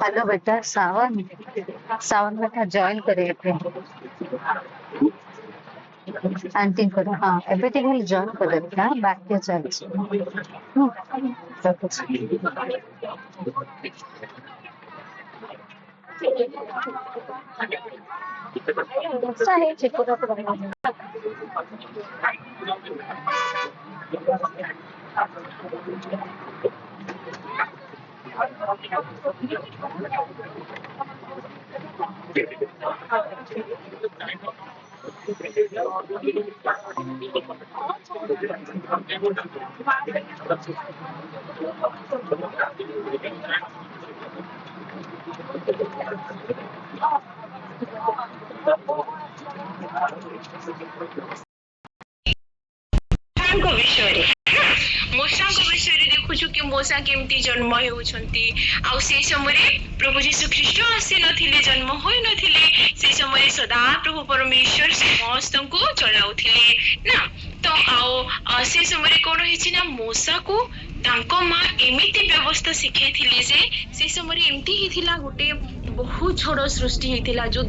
Hello बेटा सावन सावन बेटा join करिए आंटी को हाँ एवं खाली जॉइन कर देते हाँ बाकी चलছে विषय मूषा विषय देखु कि मूषा केमती जन्म होउछंती आ से समय प्रभु जीशु ख्रीष्ट आसी नथिले जन्म होई नथिले से समय सदा प्रभु परमेश्वर समस्त को चलाउथिले ना तो आओ से समय कोन हिछि ना मूषा को तांको मां एमिति व्यवस्था सिखाइथिले जे से समय एमती हिथिला गोटे बहुत छोड़ सृष्टि होता जो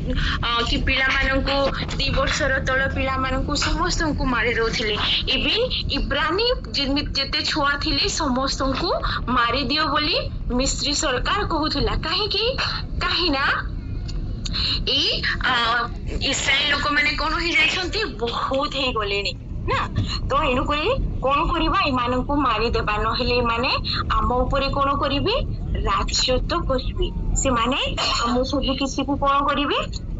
कि पिला माननकु 2 वर्षर तळ पिला माननकु समस्त को मारी दउथिले इवन इब्रानी जेते छुआ थिले समस्त को मारी दियो बोली मिस्री सरकार कहउथिला काहे ना इस्राएल लोक माने कोन हो जाइछंती बहुत हे गलेनी ना तो एनु करे कोन करबा इमाननकु मारी देबा नहेले माने आम ऊपर कोन करिवे राजत्व करिवे से माने हम सब किसी को कोन करिवे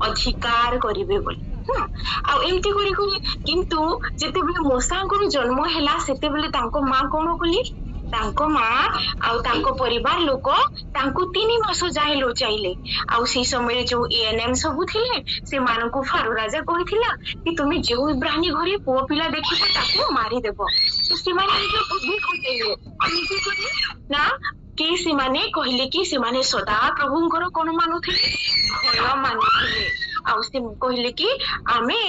अधिकार करिवे बोली आ एमती करी करी किंतु जेते बेले मूषांकर जन्म हैला सेते बेले तांको मां कोन कली तांको मां आउ तांको परिवार लोक तांको 3 मास जाय लोचाइले आउ से समय जो एएनएम सब थिले से माननको फारो राजा कहिथिला कि तुमे जो इब्रानी घरे पो पिला देखिबो ताको मारी देबो तो से माने जो बुद्धि खटेले एमती करी ना कि से माने कहले कि से माने सदा प्रभुंकर कोन मानुथिले भय मानुथिले आउ से कहले कि आमे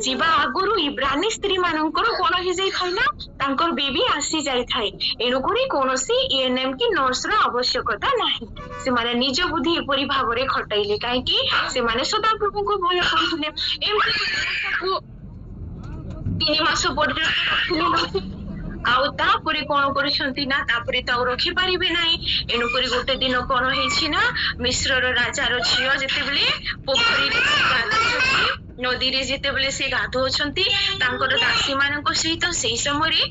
जीवा आगुरु इब्रानी स्त्री मानकर कोन हे जाई थाइना तांकर बेबी आसी जाई थाई एनु करी कोनोसी एएनएम की नर्स रो आवश्यकता नाही से माने निज बुद्धि एपरि भाबरे खटाइले काहे कि से माने सदा प्रभु को भय करथुले एमति 3 मास पर्यंत आउ तापरे कोन करछंती ना तापरे ताउ रखि पारिबे नाही एनु करी गोटे दिन कोन हेछि ना मिस्र रो राजा रो झियो जेते बेले पोखरी रे गाधोछंती नदी रे जेते बेले से गाधोछंती तांकर दासी मानक सहित सेही समय रे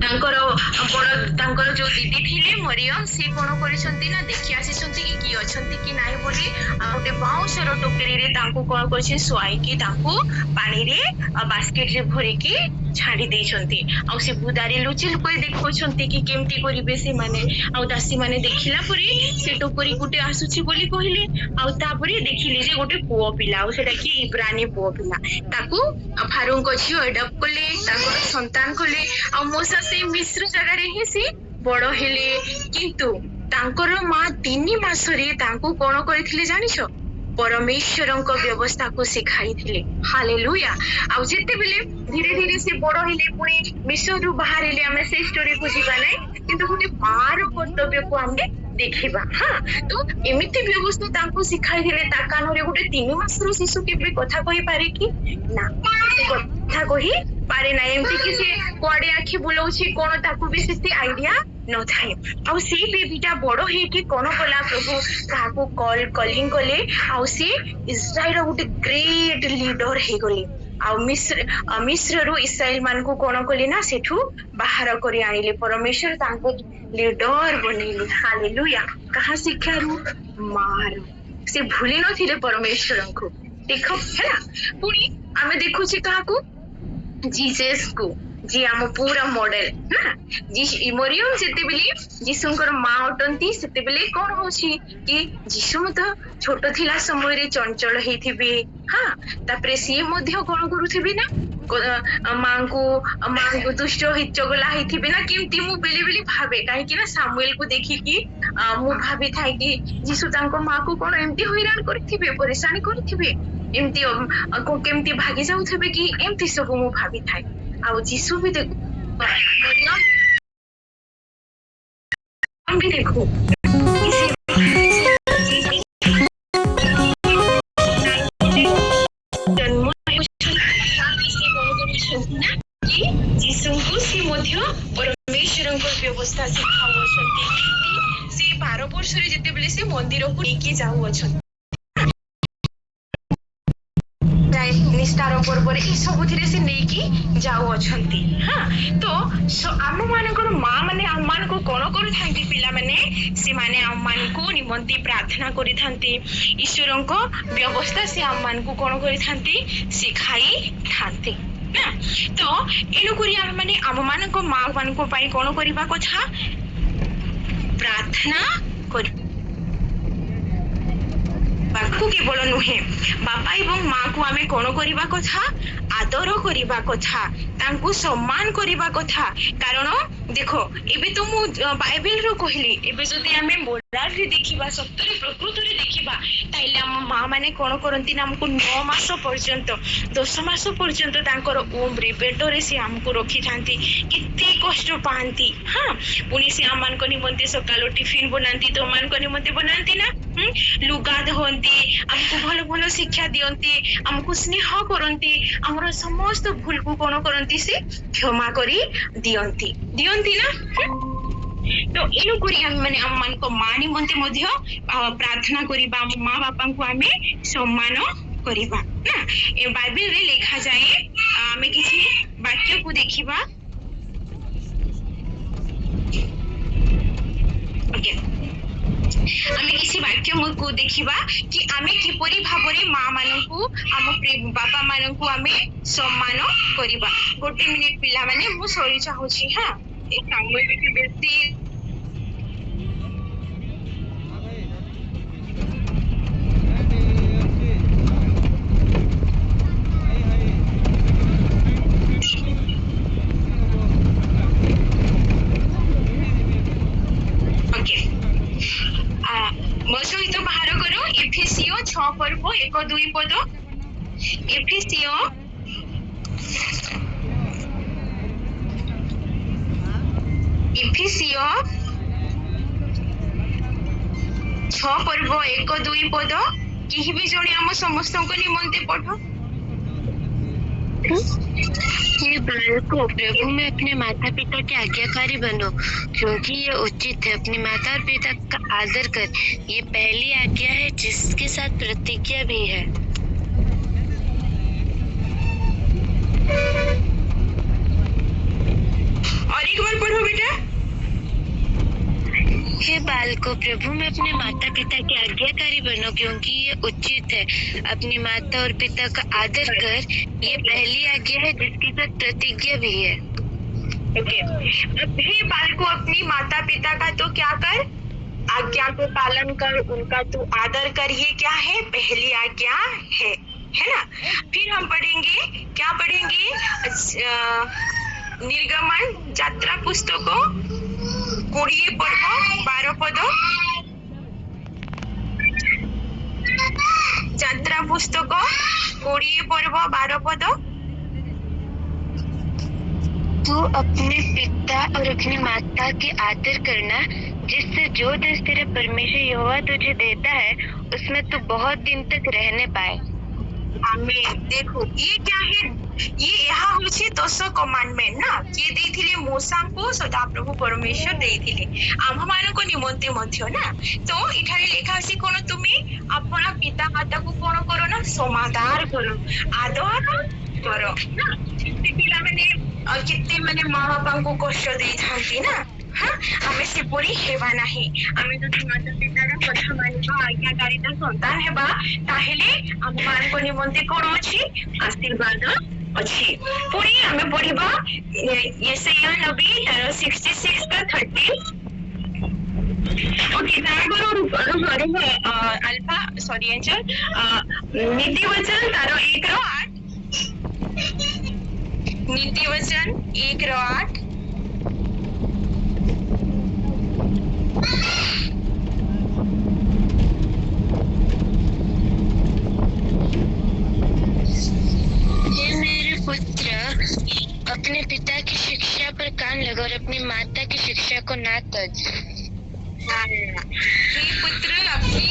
तांकर तांकर जो दीदी थिले मरियम से कोन करिसंती ना देखि आसीसंती कि अछंती कि नाही बोली आउटे बाउसर टोकरी रे तांको कोन करछि सोआई कि तांको पानी रे बास्केट रे भरि कि छाडी देइसंती आ से बुदारी लुचिल कोइ देखौछंती कि केमती करिबे से माने आ दासी माने देखिला परी से टोकरी गुटे आसुछि बोली कहिले आ तापरे देखिले जे गोटे पुओ पिला आ सेटा कि इब्रानी पुओ पिला ताकू फारूंको झियो अडॉप्ट कले तांकर संतान कले आ मोसा से मिस्र जगह रे ही से बड़ हेले किंतु तांकर मां 3 मास रे तांको कोन करिथिले जानिछो परमेश्वरଙ୍କ व्यवस्था को सिखाई थिले हालेलुया आ जेते बेले धीरे धीरे से बड़ हेले पुणी मिस्र रु बाहर हेले हमें से स्टोरी को जीवा नै किंतु गोटे मार कर्तव्य को हमने देखिबा हां तो एमिति व्यवस्था तांको सिखाई थिले ता कान रे गोटे 3 मास रो शिशु केबे कथा कहि पारे कि ना कथा कहि पारे ना एमती कि से कोडे आखि बुलौछि कोन ताकू भी सेती आईडिया न थाए आ से बेबीटा बड़ो हे कि कोन कला प्रभु काको कॉलिंग कले आ से इस्राएल गोटे ग्रेट लीडर हे गले ଆଉ ମିଶ୍ରରୁ ଇସ୍ରାଏଲ ମାନଙ୍କୁ କଣ କଲେ ନା ସେଠୁ ବାହାର କରି ଆଣିଲେ परमेश्वर ତାଙ୍କୁ ଲିଡର ବନେଇଲେ ହାଲେଲୁୟା କାହା ଶିକ୍ଷାରୁ ମାର ସେ ଭୁଲି ନଥିଲେ परमेश्वरଙ୍କୁ ଦେଖ ହେଲା ପୁଣି ଆମେ ଦେଖୁଛେ କାହାକୁ जीसस को जी आम पूरा मॉडल ना जी मरियम जेतेबेले जीशुଙ୍କର ମା ଅଟନ୍ତି ସେତେବେଲେ କଣ ହଉଛି କି ଯୀଶୁ ମଧ୍ୟ ଛୋଟ ଥିଲା ସମୟରେ ଚଞ୍ଚଳ ହେଇଥିବେ ହଁ ତାପରେ ସିଏ ମଧ୍ୟ କଣ କରୁଥିବେ ନା ମାଙ୍କୁ ଦୁଷ୍ଟ ଚଗଲା ହେଇଥିବେ ନା କେମିତି ମୁଁ ବେଲେ ଭାବେ କାହିଁକି ନା ସାମୁଏଲକୁ ଦେଖିକି ମୁଁ ଭାବିଥାଏ କି ଯୀଶୁ ତାଙ୍କ ମାକୁ କଣ ଏମିତି ହଇରାଣ କରିଥିବେ ପରେଶାନ କରିଥିବେ ଏମିତି କେମିତି ଭାଗି ଯାଉଥିବେ କି ଏମିତି ସବୁ ମୁଁ ଭାବିଥାଏ ଆଉ ଯୀଶୁ ବି ଦେଖୁ ବି ଦେଖୁ ଜନ୍ମ ଯୀଶୁଙ୍କୁ ସେ ମଧ୍ୟ ପରମେଶ୍ୱରଙ୍କ ବ୍ୟବସ୍ଥା ଶିଖାଉଅଛନ୍ତି ସେ 12 ବର୍ଷରେ ଯେତେବେଳେ ସେ ମନ୍ଦିରକୁ ନେଇକି ଯାଉଅଛନ୍ତି ନିଷ୍ଠାର ପର୍ବରେ ଏ ସବୁଥିରେ ସେ ନେଇକି ଯାଉଅଛନ୍ତି ହଁ ତ ଆମ ମାନଙ୍କର ମା ମାନେ ଆମ ମାନଙ୍କୁ କଣ କରୁଥାନ୍ତି ପିଲାମାନେ ସେମାନେ ଆମ ମାନଙ୍କୁ ନିମନ୍ତେ ପ୍ରାର୍ଥନା କରିଥାନ୍ତି ଈଶ୍ୱରଙ୍କ ବ୍ୟବସ୍ଥା ସେ ଆମ ମାନଙ୍କୁ କଣ କରିଥାନ୍ତି ଶିଖାଇଥାନ୍ତି ନା ତ ଏଣୁକରି ଆମେ ମାନେ ଆମ ମାନଙ୍କ ମା ମାନଙ୍କ ପାଇଁ କଣ କରିବା କଥା ପ୍ରାର୍ଥନା କରିବା ବାକୁ କେବଳ ନୁହେଁ ବାପା ଏବଂ ମାକୁ ଆମେ କଣ କରିବା କଥା ଆଦର କରିବା କଥା ତାଙ୍କୁ ସମ୍ମାନ କରିବା କଥା କାରଣ ଦେଖ ଏବେ ତ ମୁଁ ବାଇବେଲରୁ କହିଲି ଏବେ ଯଦି ଆମେ ମୋରାଲରେ ଦେଖିବା ସତରେ ପ୍ରକୃତରେ ଦେଖିବା ତାହେଲେ ଆମ ମା ମାନେ କଣ କରନ୍ତି ନା ଆମକୁ 9 ମାସ ପର୍ଯ୍ୟନ୍ତ 10 ମାସ ପର୍ଯ୍ୟନ୍ତ ତାଙ୍କର ଓମ୍ରେ ପେଟରେ ସେ ଆମକୁ ରଖିଥାନ୍ତି କେତେ କଷ୍ଟ ପାଆନ୍ତି ହଁ ପୁଣି ସେ ଆମମାନଙ୍କ ନିମନ୍ତେ ସକାଳୁ ଟିଫିନ ବନାନ୍ତି ତମମାନଙ୍କ ନିମନ୍ତେ ବନାନ୍ତି ନା ଲୁଗା ଧୁଅନ୍ତି ଆମକୁ ଭଲ ଭଲ ଶିକ୍ଷା ଦିଅନ୍ତି ଆମକୁ ସ୍ନେହ କରନ୍ତି ଆମର ସମସ୍ତ ଭୁଲକୁ କଣ କରନ୍ତି ସେ କ୍ଷମା କରି ଦିଅନ୍ତି ନା ତ ଏଣୁକରି ଆମେ ମାନେ ଆମ ମାନଙ୍କ ମା ନିମନ୍ତେ ମଧ୍ୟ ପ୍ରାର୍ଥନା କରିବା ଆମ ମା ବାପାଙ୍କୁ ଆମେ ସମ୍ମାନ କରିବା ନା ଏ ବାଇବେଲରେ ଲେଖାଯାଏ ଆମେ କିଛି ବାକ୍ୟକୁ ଦେଖିବା ଓକେ ଆମେ କିଛି ବାକ୍ୟକୁ ଦେଖିବା କି ଆମେ କିପରି ଭାବରେ ମା ମାନଙ୍କୁ ଆମ ବାପା ମାନଙ୍କୁ ଆମେ ସମ୍ମାନ କରିବା ଗୋଟେ ମିନିଟ ପିଲାମାନେ ମୁଁ ସରି ଚାହୁଁଛି ହଁ ଏ କାମ ଟିକେ ବେଶୀ ମୋ ସହିତ ବାହାର କର ଏଫେସିଓ 6 ପର୍ବ 1-2 ପଦ ଏଫେସିଓ 6 ପର୍ବ 1-2 ପଦ କେହି ବି ଜଣେ ଆମ ସମସ୍ତଙ୍କ ନିମନ୍ତେ ପଢ ये बालको प्रभु में अपने माता पिता के आज्ञाकारी बनो क्योंकि ये उचित है अपने माता और पिता का आदर कर ये पहली आज्ञा है जिसके साथ प्रतिज्ञा भी है और एक बार पढ़ो बेटा हे बालको प्रभु में अपने माता पिता के आज्ञाकारी बनो क्योंकि ये उचित है अपनी माता और पिता का आदर कर ये पहली आज्ञा है जिसके साथ प्रतिज्ञा भी है ओके हे बालको अपनी माता पिता का तो क्या कर आज्ञा को पालन कर उनका तू आदर कर ये क्या है पहली आज्ञा है ना फिर हम पढ़ेंगे क्या पढ़ेंगे निर्गमन यात्रा पुस्तकों 20 पर्व 12 पद यात्रा पुस्तक 20 पर्व 12 पद तू अपने पिता और अपनी माता के आदर करना जिससे जो देश तेरे परमेश्वर यहोवा तुझे देता है उसमें तू बहुत दिन तक रहने पाए आमेन देखो ये क्या है ये यहाँ होची 10 कमांडमेंट ना किए देइथिले मूसाଙ୍କୁ सदाप्रभु परमेश्वर देइथिले आमମାନଙ୍କୁ निमंते ମଧ୍ୟ ना तो इठारे लेखा अछि कोन तुमी अपना पिता माता को कोन करो ना समादार करो आदर କର ନା କେତେ ପିଲାମାନେ କେତେ ମାନେ ମା ବାପାଙ୍କୁ କଷ୍ଟ ଦେଇଥାନ୍ତି ନା। ହଁ ଆମେ ସେପରି ହେବା ନାହିଁ। ଆମେ ଯଦି ମାତା ପିତାର କଥା ମାନିବା ଆଜ୍ଞାକାରିତା ସନ୍ତାନ ହେବା ତାହେଲେ ଆମ ମାନଙ୍କ ନିମନ୍ତେ କଣ ଅଛି ଆଶୀର୍ବାଦ ଅଛି। ପୁଣି ଆମେ ପଢିବା ୟେସାୟା ନବୀ ତାର 66:13। ओके अल्फा सॉरी एंजल नीति वचन तारो 1:8 नीति वचन 1:8 हे मेरे पुत्र, अपने पिता की शिक्षा पर कान लगा और अपनी माता की शिक्षा को ना तज। हे पुत्र, अपनी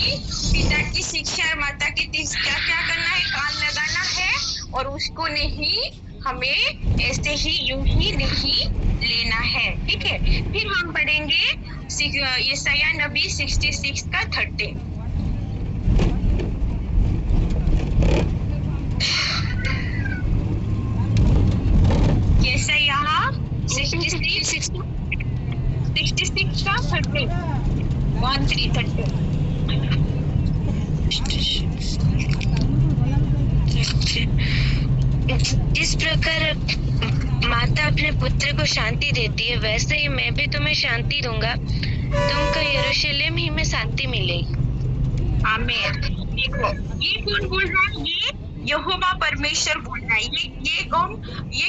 पिता की शिक्षा और माता की शिक्षा क्या करना है? कान लगाना है और उसको नहीं, हमें ऐसे ही यूं ही नहीं लेना है। ठीक है, फिर हम पढ़ेंगे यशायाह नबी 66:13। यशायाह 66:13 1:3 जिस प्रकार माता अपने पुत्र को शांति देती है, वैसे ही मैं भी तुम्हें शांति दूंगा। तुमको यरूशलेम ही में शांति मिलेगी। आमीन। देखो ये कौन बोल रहा है? ये यहोवा परमेश्वर बोल रहा है। ये कौन? ये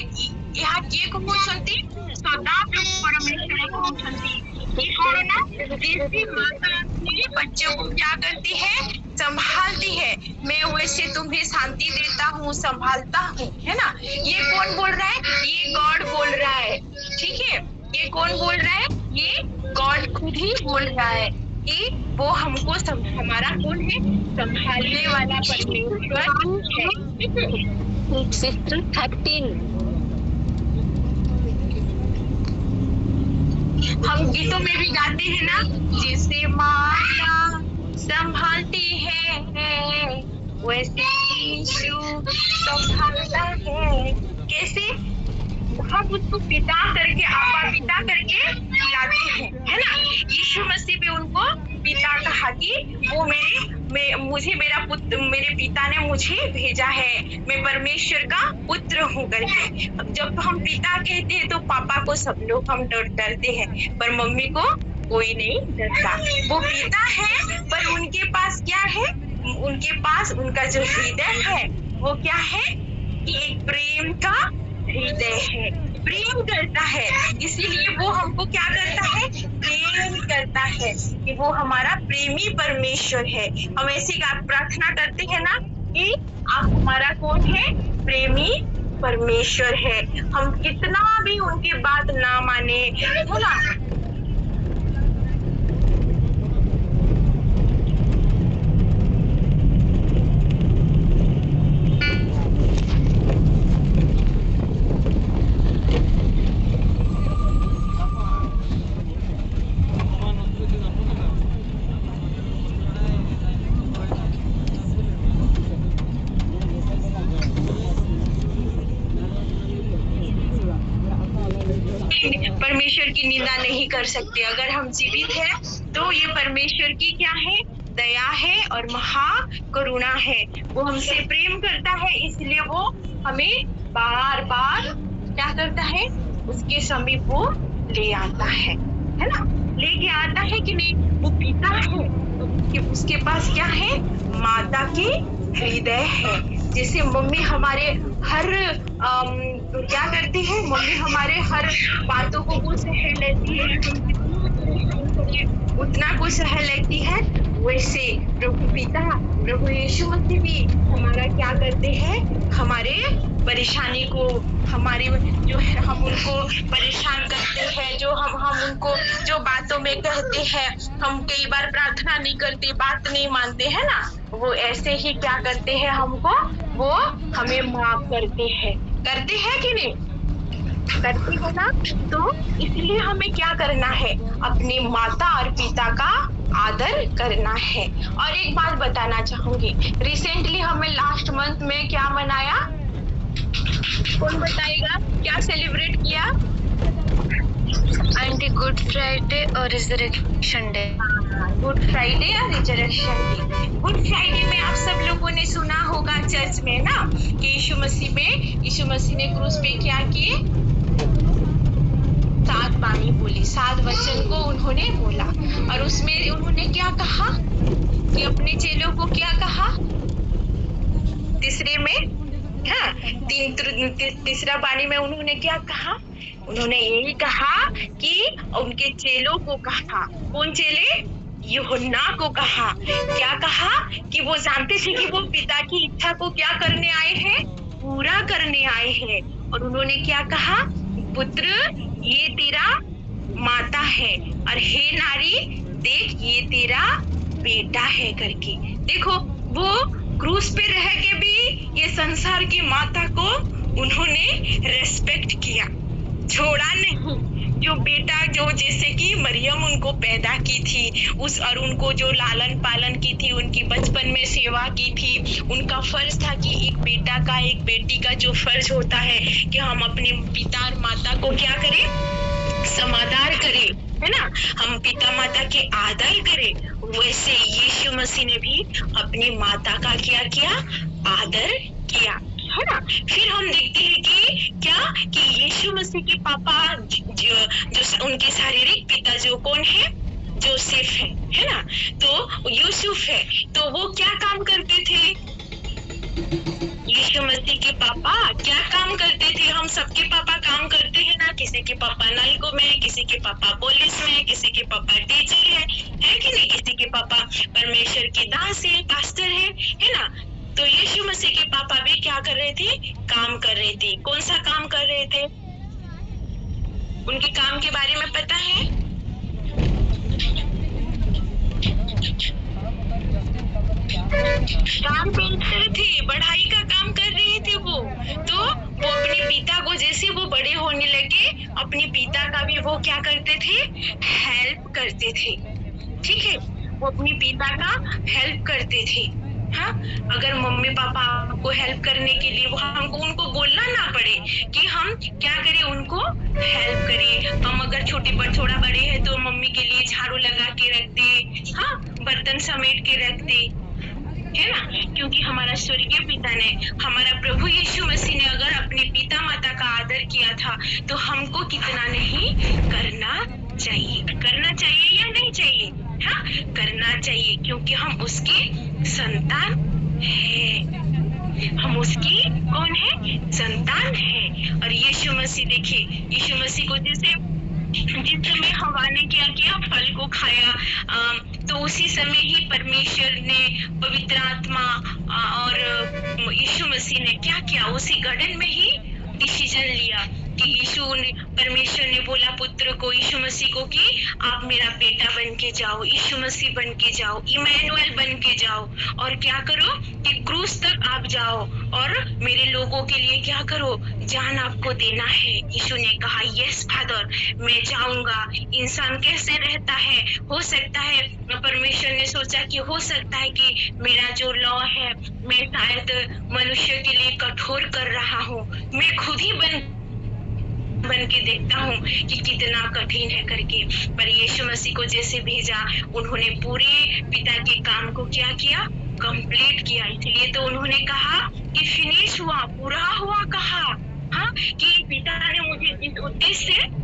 यहाँ ये कौन बोलते? सदा प्रभु परमेश्वर कौन बोलते? ये कौन ना? जैसे माता अपने बच्चों को क्या करती है? संभालती है। मैं वैसे तुम्हें शांति देता हूँ, संभालता हूँ, है ना? ये कौन बोल रहा है? ये गॉड बोल रहा है। ठीक है, ये कौन बोल रहा है? ये गॉड खुद ही बोल रहा है कि वो हमको हमारा कौन है? संभालने वाला परमेश्वर है। 13 हम गीतों में भी गाते हैं ना, जिसे माता संभालती है वैसे यीशु संभालता है। कैसे? हम उसको पिता करके, आपा पिता करके बुलाते हैं, है ना? यीशु मसीह भी उनको पिता कहा कि वो मुझे मेरा पुत्र, मेरे पिता ने मुझे भेजा है, मैं परमेश्वर का पुत्र हूँ करके। अब जब हम पिता कहते हैं तो पापा को सब लोग हम डरते हैं, पर मम्मी को कोई नहीं डरता। वो पिता है, पर उनके पास क्या है? उनके पास उनका जो हृदय है वो क्या है कि एक प्रेम का हृदय है, प्रेम करता है। इसीलिए वो हमको क्या करता है? प्रेम करता है कि वो हमारा प्रेमी परमेश्वर है। हम ऐसी प्रार्थना करते हैं ना कि आप हमारा कौन है? प्रेमी परमेश्वर है। हम कितना भी उनकी बात ना माने, है ना? परमेश्वर की निंदा नहीं कर सकते। अगर हम जीवित हैं तो ये परमेश्वर की क्या है? दया है और महा करुणा है। वो हमसे प्रेम करता है, इसलिए वो हमें बार बार क्या करता है? उसके समीप वो ले आता है ना? लेके आता है कि नहीं? वो पिता है कि उसके पास क्या है? माता की हृदय है। जैसे मम्मी हमारे हर क्या करती है? मम्मी हमारे हर बातों को वो सह लेती है, उतना को सह लेती है। वैसे प्रभु पिता, प्रभु यीशु मसीह भी हमारा क्या करते हैं? हमारे परेशानी को, हमारी जो है, हम उनको परेशान करते हैं, जो हम उनको जो बातों में कहते हैं, हम कई बार प्रार्थना नहीं करते, बात नहीं मानते हैं ना, वो ऐसे ही क्या करते हैं? हमको वो हमें माफ करते हैं कि नहीं? करते हो ना? तो इसलिए हमें क्या करना है? अपनी माता और पिता का आदर करना है। और एक बात बताना चाहूंगी, रिसेंटली हमें लास्ट मंथ में क्या मनाया? कौन बताएगा क्या सेलिब्रेट किया? आंटी, गुड फ्राइडे और रिजरेक्शन डे। गुड फ्राइडे या रिजरेक्शन डे। गुड फ्राइडे में आप सब लोगों ने सुना होगा चर्च में ना कि यीशु मसीह ने क्रूस पे क्या किए? 7 बाणी बोली, 7 वचन को उन्होंने बोला और उसमें उन्होंने क्या कहा कि अपने चेलों को क्या कहा? तीसरे में हाँ, तीसरा बाणी में उन्होंने क्या कहा? उन्होंने यही कहा कि उनके चेलों को कहा। कौन चेले? यूहन्ना को कहा। क्या कहा? कि वो जानते थे कि वो पिता की इच्छा को क्या करने आए हैं? पूरा करने आए हैं। और उन्होंने क्या कहा? पुत्र, ये तेरा माता है और हे नारी, देख ये तेरा बेटा है करके। देखो, वो क्रूस पे रह के भी ये संसार की माता को उन्होंने रेस्पेक्ट किया, छोड़ा नहीं। जो बेटा जो जैसे कि मरियम उनको पैदा की थी उस और उनको जो लालन पालन की थी, उनकी बचपन में सेवा की थी, उनका फर्ज था कि एक बेटा का एक बेटी का जो फर्ज होता है कि हम अपने पिता और माता को क्या करें? समादार करें, है ना, हम पिता माता के आदर करें। वैसे यीशु मसीह ने भी अपनी माता का क्या किया? आदर किया, है ना। फिर हम देखते हैं कि क्या कि यीशु मसीह के पापा जो उनके शारीरिक पिता जो कौन है? जोसेफ है ना, तो यूसुफ है। तो वो क्या काम करते थे? यीशु मसीह के पापा क्या काम करते थे? हम सबके पापा काम करते हैं ना। किसी के पापा नलको में, किसी के पापा पुलिस में, किसी के पापा टीचर है कि नहीं? किसी के पापा परमेश्वर के दास है, पास्टर है ना। तो यीशु मसीह के पापा भी क्या कर रहे थे? काम कर रहे थे। कौन सा काम कर रहे थे? उनके काम के बारे में पता है? कारपेंटर थे, बढ़ाई का काम कर रहे थे वो। तो वो अपने पिता को जैसे वो बड़े होने लगे, अपने पिता का भी वो क्या करते थे? हेल्प करते थे। ठीक है, वो अपने पिता का हेल्प करते थे। हाँ, अगर मम्मी पापा आपको हेल्प करने के लिए वो हमको उनको बोलना ना पड़े कि हम क्या करें, उनको हेल्प करें। हम अगर थोड़ा बड़े हैं तो मम्मी के लिए झाड़ू लगा के रख दे, हाँ, बर्तन समेट के रख दे, है ना। क्योंकि हमारा स्वर्गीय पिता ने, हमारा प्रभु यीशु मसीह ने अगर अपने पिता माता का आदर किया था तो हमको कितना नहीं करना चाहिए? करना चाहिए या नहीं चाहिए? हाँ, करना चाहिए, क्योंकि हम उसके संतान है। हम उसकी कौन है? संतान है। और यीशु मसीह, देखिए, यीशु मसीह को जैसे जिस समय हवा ने क्या किया? फल को खाया, तो उसी समय ही परमेश्वर ने, पवित्र आत्मा और यीशु मसीह ने क्या किया? उसी गार्डन में ही डिसीजन लिया कि परमेश्वर ने बोला पुत्र को, यीशु मसीह को, कि आप मेरा बेटा बन के जाओ, यीशु मसीह बन के जाओ, इमैनुअल बन के जाओ, और क्या करो कि क्रूस तक आप जाओ और मेरे लोगों के लिए क्या करो? जान आपको देना है। यीशु ने कहा यस फादर, मैं जाऊंगा। इंसान कैसे रहता है? हो सकता है परमेश्वर ने सोचा कि हो सकता है कि मेरा जो लॉ है, मैं शायद मनुष्य के लिए कठोर कर रहा हूँ, मैं खुद ही बन के देखता हूँ कि कितना कठिन है करके। पर यीशु मसीह को जैसे भेजा, उन्होंने पूरे पिता के काम को क्या किया? कंप्लीट किया। इसलिए तो उन्होंने कहा कि फिनिश हुआ, पूरा हुआ कहा। हाँ, कि पिता ने मुझे इस उद्देश्य से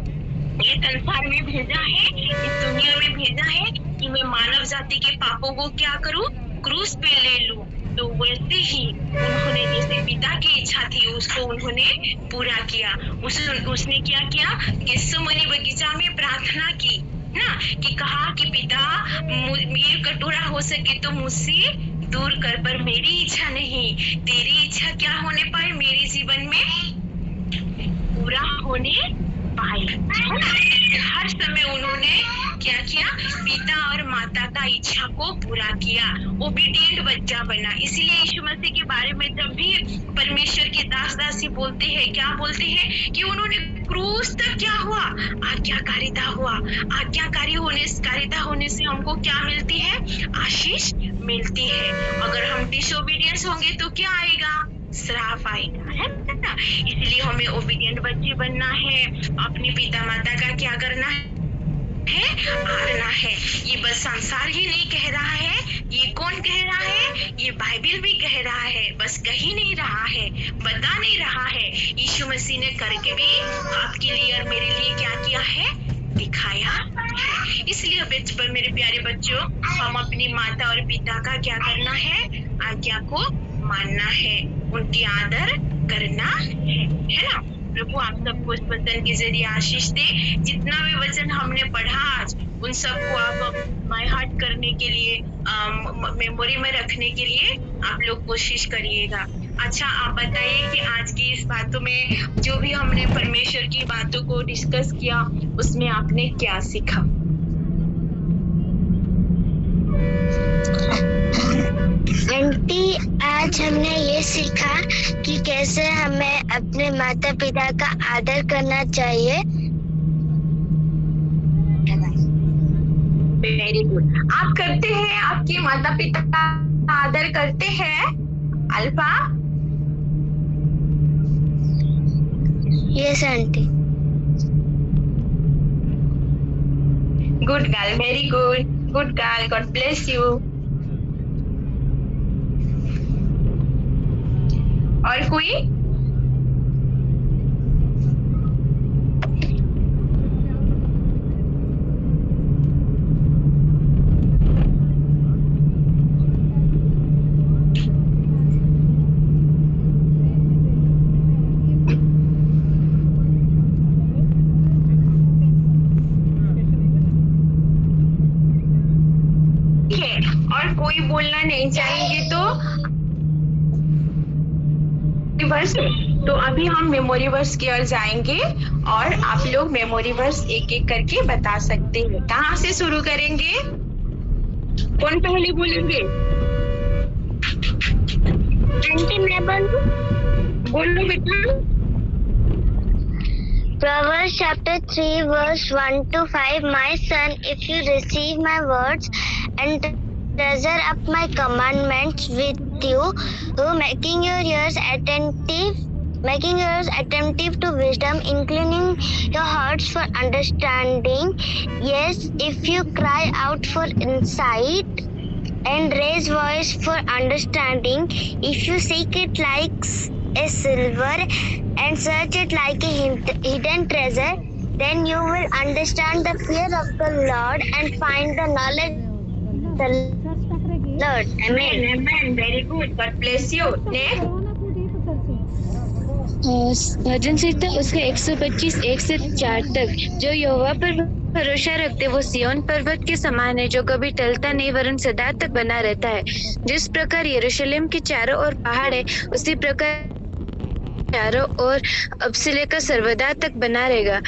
ये संसार में भेजा है, इस दुनिया में भेजा है कि मैं मानव जाति के पापों को क्या करूं? क्रूस पे ले लूं। तो वैसे ही उन्होंने जैसे पिता की इच्छा थी उसको उन्होंने पूरा किया। उसने क्या किया? गेत्सेमनी बगीचा में प्रार्थना की ना, कि कहा कि पिता, ये कटोरा हो सके तो मुझसे दूर कर, पर मेरी इच्छा नहीं, तेरी इच्छा क्या होने पाए मेरे जीवन में? पूरा होने पाए। हर समय उन्होंने क्या किया? पिता और माता का इच्छा को पूरा किया, ओबीडिएंट बच्चा बना। इसीलिए यीशु मसीह के बारे में जब भी परमेश्वर के दास दासी बोलते हैं, क्या बोलते हैं? कि उन्होंने क्रूस तक क्या हुआ? आज्ञाकारिता हुआ। कारिता होने से हमको क्या मिलती है? आशीष मिलती है। अगर हम डिसोबीडियंस होंगे तो क्या आएगा? श्राप आएगा, है ना। इसलिए हमें ओबीडियंट बच्चे बनना है, अपने पिता माता का क्या करना है, आदरना है। ये बस संसार ही नहीं कह रहा है, ये कौन कह रहा है, ये बाइबल भी कह रहा है। बस कह ही नहीं रहा है, बता नहीं रहा है, यीशु मसीह ने करके भी आपके लिए और मेरे लिए क्या किया है, दिखाया है। इसलिए बचपन मेरे प्यारे बच्चों, हम अपनी माता और पिता का क्या करना है, आज्ञा को मानना है, उनकी आदर करना है ना। प्रभु आप सबको इस वचन के जरिए आशीष दे। जितना भी वचन हमने पढ़ा आज, उन सबको आप माय हार्ट करने के लिए, मेमोरी में रखने के लिए आप लोग कोशिश करिएगा। अच्छा, आप बताइए कि आज की इस बातों में जो भी हमने परमेश्वर की बातों को डिस्कस किया, उसमें आपने क्या सीखा? आंटी, आज हमने ये सीखा कि कैसे हमें अपने माता पिता का आदर करना चाहिए। Very good. आप करते हैं, आपके माता पिता का आदर करते हैं alpha? Yes aunty. Good girl, very good, good girl, God bless you. और कोई? ठीक है, और कोई बोलना नहीं चाहेंगे तो वर्स। तो अभी हम मेमोरी वर्स की ओर जाएंगे और आप लोग मेमोरी वर्स एक एक करके बता सकते हैं। कहाँ से शुरू करेंगे? कौन पहले बोलेंगे? आंटी मैं बोलूं? बोलो बेटा। Proverbs chapter 3 verse 1 to 5. My son, if you receive my words and treasure up my commandments with you, making your ears attentive to wisdom, inclining your hearts for understanding. Yes, if you cry out for insight and raise voice for understanding, if you seek it like a silver and search it like a hidden treasure, then you will understand the fear of the Lord and find the knowledge of the Lord. Amen. Amen. Very good. God bless you. Next. भजन संहिता उसका 125 1 से 4 तक। जो यहोवा पर भरोसा रखते वो सिय्योन पर्वत के समान है, जो कभी टलता नहीं वरन सदा तक बना रहता है। जिस प्रकार यरूशलेम के चारों ओर पहाड़ है, उसी प्रकार चारों ओर अब से लेकर सर्वदा तक बना रहेगा।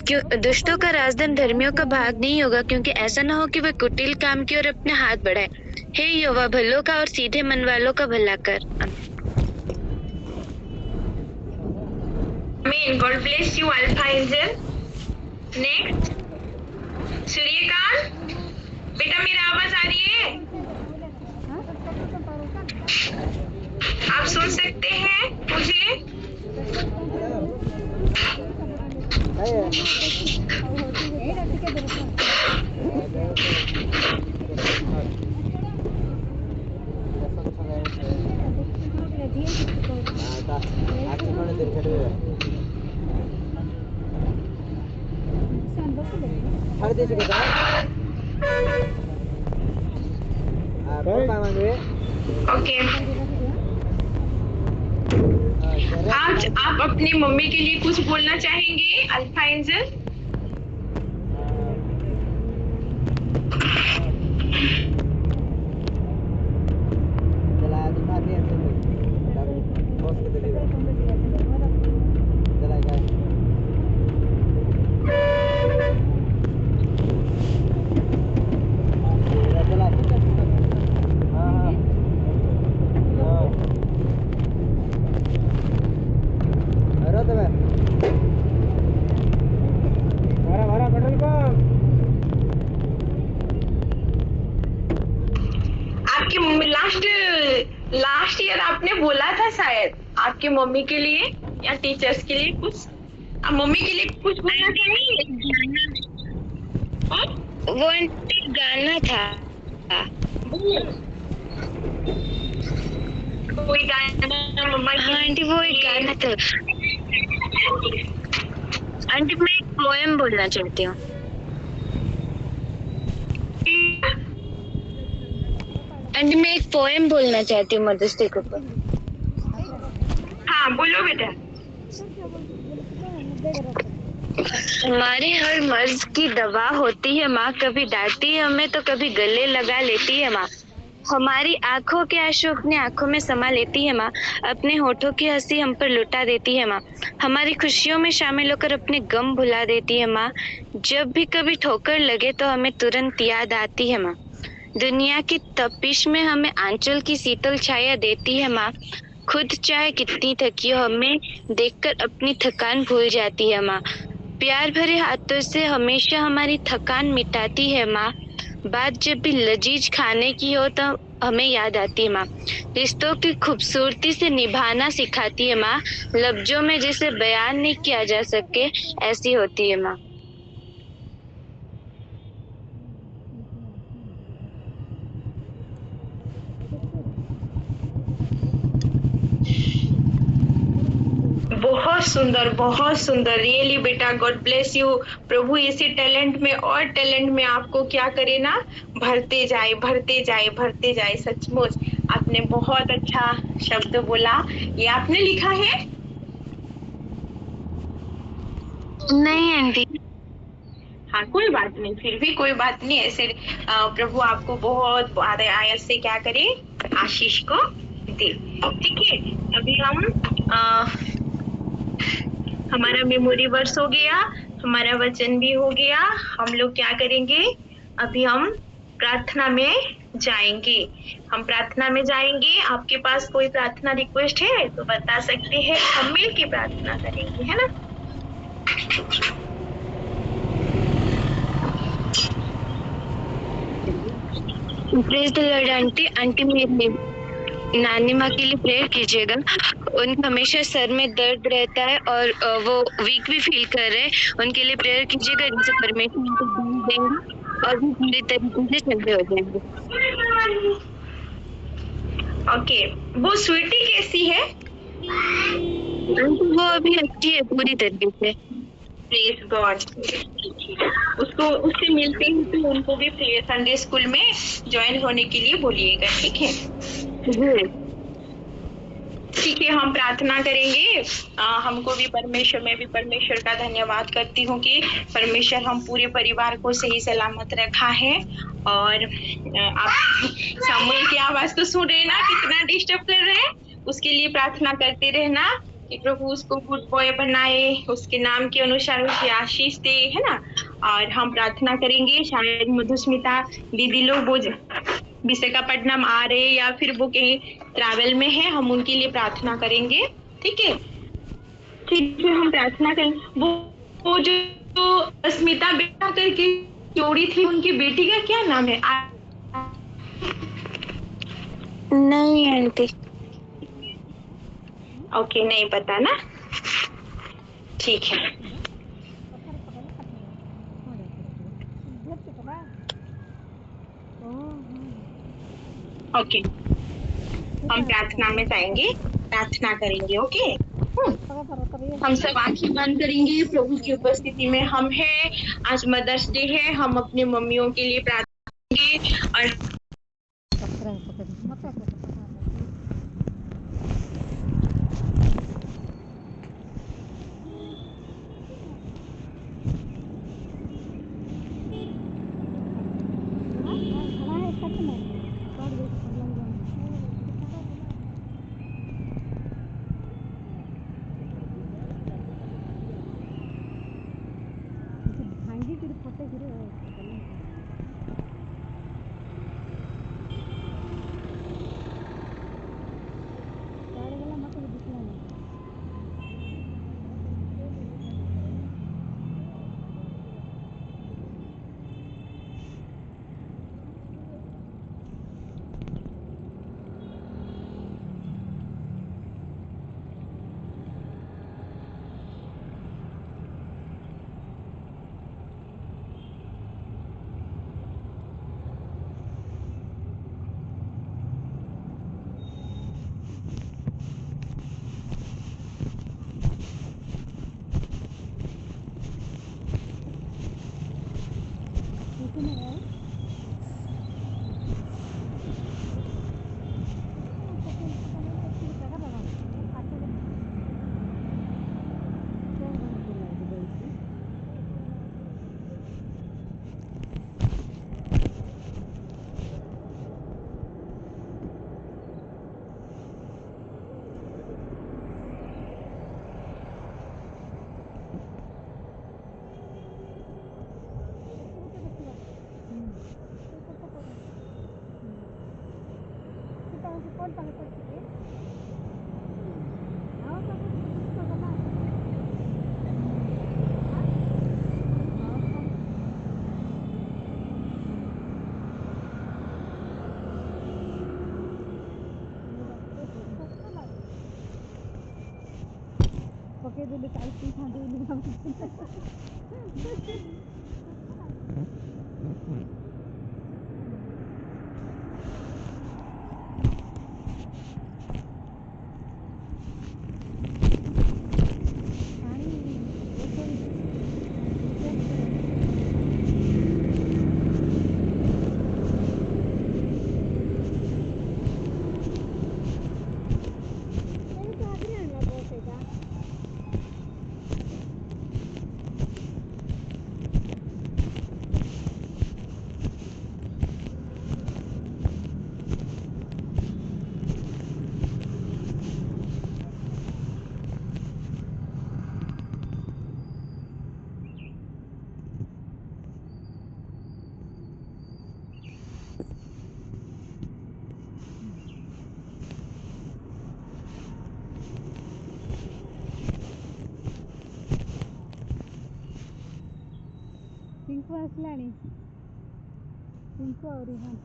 क्यों दुष्टों का राजधन धर्मियों का भाग नहीं होगा, क्योंकि ऐसा न हो कि वे कुटिल काम की ओर अपने हाथ बढ़ाए। हे यहोवा, भलों का और सीधे मन वालों का भला कर। Amen. God bless you, Alpha Angel. Next. Suryakant, बेटा मेरा आवाज आ रही है? आप सुन सकते हैं मुझे? ओके। आज आप अपनी मम्मी के लिए कुछ बोलना चाहेंगे अल्फा एंजल? लास्ट ईयर आपने बोला था शायद आपकी मम्मी के लिए या टीचर्स के लिए कुछ? आप मम्मी के लिए कुछ बोलना चाहेंगे? और वो आंटी गाना था। बोलिए। कोई गाना मम्मा के हाँ आंटी, वो एक लिए? गाना था। आंटी मैं एक पोएम बोलना चाहती हूँ। आंटी मैं एक पोएम बोलना चाहती हूँ मदर्स डे के ऊपर। हाँ बोलो बेटा। हमारे हर मर्ज की दवा होती है माँ, कभी डांटती है हमें तो कभी गले लगा लेती है माँ। हमारी आंखों के आंसू अपनी आंखों में समा लेती है माँ, अपने होठों की हंसी हम पर लुटा देती है माँ। हमारी खुशियों में शामिल होकर अपने गम भुला देती है माँ। जब भी कभी ठोकर लगे तो हमें तुरंत याद आती है माँ। दुनिया की तपिश में हमें आंचल की शीतल छाया देती है माँ। खुद चाहे कितनी थकी हो, हमें देखकर अपनी थकान भूल जाती है माँ। प्यार भरे हाथों से हमेशा हमारी थकान मिटाती है माँ। बात जब भी लजीज खाने की हो तो हमें याद आती है माँ। रिश्तों की खूबसूरती से निभाना सिखाती है माँ। लफ्जों में जिसे बयान नहीं किया जा सके ऐसी होती है माँ। बहुत सुंदर रियली बेटा, गॉड ब्लेस यू। प्रभु इसी टैलेंट में और टैलेंट में आपको क्या करे ना, भरते जाए भरते जाए भरते जाए। सचमुच आपने बहुत अच्छा शब्द बोला। ये आपने लिखा है? नहीं आंटी। हाँ कोई बात नहीं, फिर भी कोई बात नहीं। ऐसे प्रभु आपको बहुत आयत से क्या करे, आशीष को दे। ठीक है, अभी हम हमारा मेमोरी वर्स हो गया, हमारा वचन भी हो गया। हम लोग क्या करेंगे, अभी हम प्रार्थना में जाएंगे। हम प्रार्थना में जाएंगे। आपके पास कोई प्रार्थना रिक्वेस्ट है तो बता सकते हैं, हम मिल के प्रार्थना करेंगे, है ना? Praise the Lord aunty. Aunty मेरी नानी माँ के लिए प्रेयर कीजिएगा। उनका हमेशा सर में दर्द रहता है और वो वीक भी फील कर रहे हैं। उनके लिए प्रेयर कीजिएगा जिनसे परमेश्वर उनको दर्द देंगे और वो पूरी तरीके से चंगे हो जाएंगे। ओके, वो स्वीटी कैसी है? आंटी वो अभी अच्छी है पूरी तरीके से। Praise God. उसको उससे मिलते हैं तो उनको भी संडे स्कूल में ज्वाइन होने के लिए बोलिएगा, ठीक है? ठीक है, हम प्रार्थना करेंगे। हमको भी परमेश्वर, मैं भी परमेश्वर का धन्यवाद करती हूँ कि परमेश्वर हम पूरे परिवार को सही सलामत रखा है। और आप सामुएल की आवाज तो सुन रहे ना, कितना डिस्टर्ब कर रहे हैं। उसके लिए प्रार्थना करते रहना कि प्रभु उसको गुड बॉय बनाए, उसके नाम के अनुसार उसे आशीष दे, है ना? और हम प्रार्थना करेंगे, शायद मधुस्मिता दीदी लोग विशाखापट्टनम आ रहे या फिर वो कहीं ट्रैवल में है, हम उनके लिए प्रार्थना करेंगे। ठीक है, ठीक है, हम प्रार्थना करेंगे। वो जो स्मिता बेटा करके जोड़ी थी, उनकी बेटी का क्या नाम है? नहीं आंटी। ओके, नहीं पता ना, ठीक है। ओके, हम प्रार्थना में जाएंगे, प्रार्थना करेंगे। ओके, हम सब आंखें बंद करेंगे। प्रभु की उपस्थिति में हम हैं। आज मदर्स डे है, हम अपने मम्मियों के लिए प्रार्थना करेंगे। और ପକେଇଦେଲି କାଲି ପିଇଥାନ୍ତି ବୋଲି ଭାବୁଥିଲି। पिंकू आसलाणी पिंकू और रिहान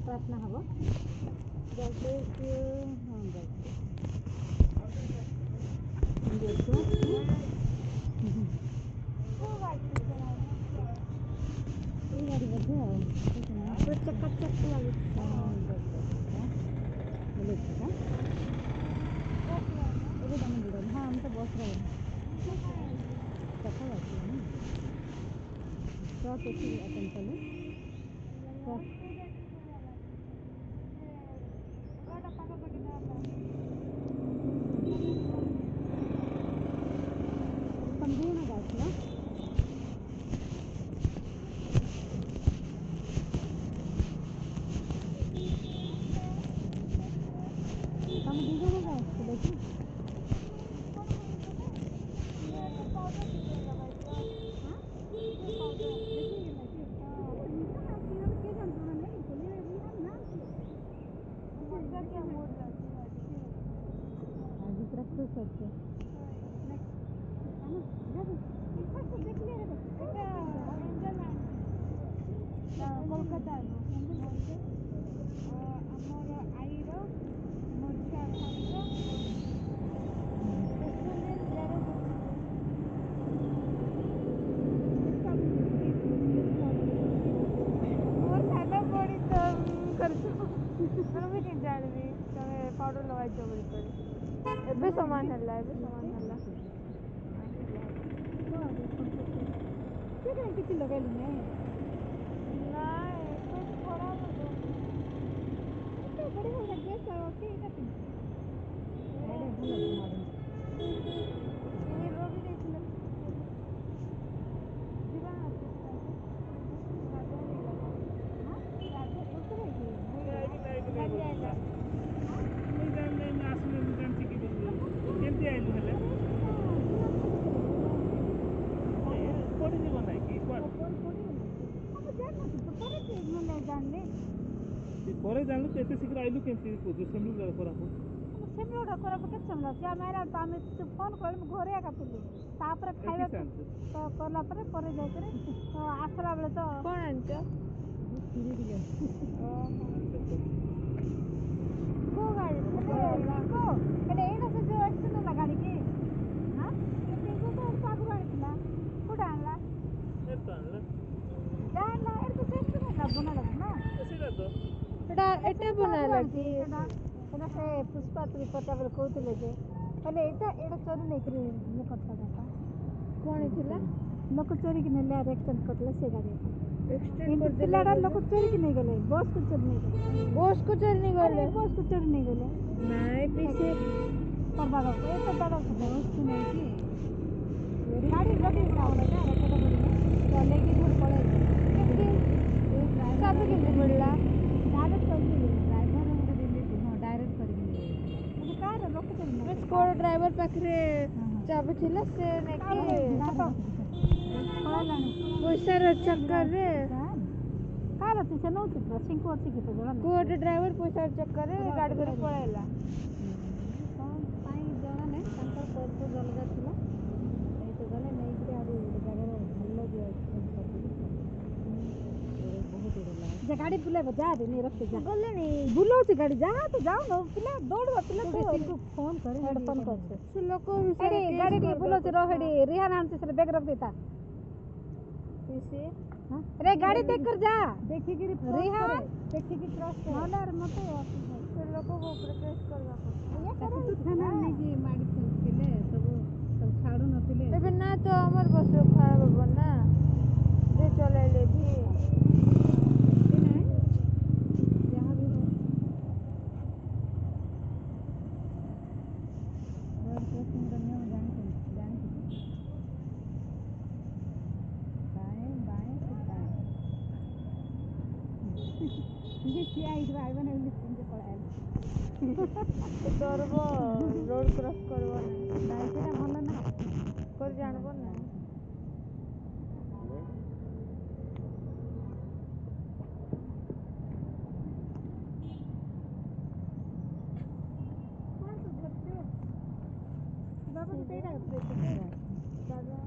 प्रार्थना हम हाँ हम तो बस रहे कोलकाता आमर आईर मोर छुआ मोर खाना बड़ी कर जानवी तमें पाउडर लगाई बोल एबे समान हल्ला किसी लगेलु नहीं बड़ी हो गई ड्रेस ओके इटा पिन एडे भलो मॉडल ये रो भी देखिल जीवा राजा उतरे की केमती आइलु हेले पड़ी जीव ना कि कोन हम जान तो पर चीज में ले जानले परे जानलु एते शीघ्र आइलु केमती पूजे सेमलु लगा करा को सेमलोडा करा के समला से मेरा तो हम फोन कर घरे आका थिली तापर खाइबा तो करला पर जाय करे तो आसरा बेले तो कोन आंच खीरी दिया को गाड़ी को एडे एना से जो एक्शन ना गाड़ी की हां ये को तो पागु गाड़ी थिला कोडा आनला ए तो आनला जानला ए तो सेम ना बना लगा ना सेला तो एटा एटा बना लगी एटा से पुष्पा त्रिपटा बेले कहते जे पहले एटा चोरी नहीं करी ये करता था कौन थिला लोक चोरी के नेले एक्शन करला से गाड़ी କିନ୍ତୁ ପିଲାଟା ଲୋକ ଚୋରିକି ନେଇଗଲେ ବସ୍ କୁ ଚୋରି ନେଇଗଲେ बॉस को चोरी नहीं कर ବସ୍ କୁ ଚୋରି ନେଇଗଲେ नहीं पीछे करवा दो ये तो बड़ा बस को नहीं की गाड़ी रखी जाओ ना चलेगी घर पड़े सब कितने पड़ला डायरेक्ट कर ड्राइवर हमको दिल्ली हां डायरेक्ट करके मुझे कार रख कर मैं स्कूल ड्राइवर पाखरे चाबी थिला से नेकी पैसा रे चक्कर रे कार ଅଛି ସେ ନଉଛି ପୁରା ସିଙ୍କୁ ଅଛି କି ତ ଜଣା गोटे ड्राइवर पैसा चक्कर रे गाड़ी धरि पळेला ପାଇଁ ଜଣା ନାହିଁ ତାଙ୍କର ପର୍ପୋଜ ଅଲଗା ଥିଲା ଏଇ ତ ଗଲେ ନେଇକିରି ଆହୁରି ଗୋଟେ ଜାଗାରେ ଭଲ ବି ଯେ ଗାଡ଼ି ବୁଲେଇବ ଯା ରେ ନେଇ ରଖି ଯା ଗଲେଣି ବୁଲଉଛି ଗାଡ଼ି ଯା ତୁ ଯାଉନ ପିଲା ଦୌଡ଼ିବ ପିଲା ତୁ ଫୋନ୍ କରେ ହେଡ଼ଫୋନ୍ କରୁଛୁ ସେ ଲୋକ ଏଠି ଗାଡ଼ି ଟିକେ ବୁଲଉଛି ରହ ଏଠି ରିହାନ ଆଣୁଛି ସେଟା ବ୍ୟାଗ୍ ରଖିଦେଇଥା पीछे रे गाड़ी देख कर जा देखिए रिहान देखिए कि क्रॉस कर नले अरे मते से लोक को प्रोटेस्ट करवा ये करे तू थाना नहीं कि माडी छलथिले सब छाडू नथिले एबे ना तो हमर बस खराब हो ना जे चलेले भी जहां भी हो रोड क्रॉसिंग करने में जान बाएं बाएं फिर दाएं ये क्या इधर आए बने लिखते पड़ा डरबो रोड क्रॉस करबो ना नाइ सेटा भलो ना कर जानबो ना बाबा तो तेरा दादा दादा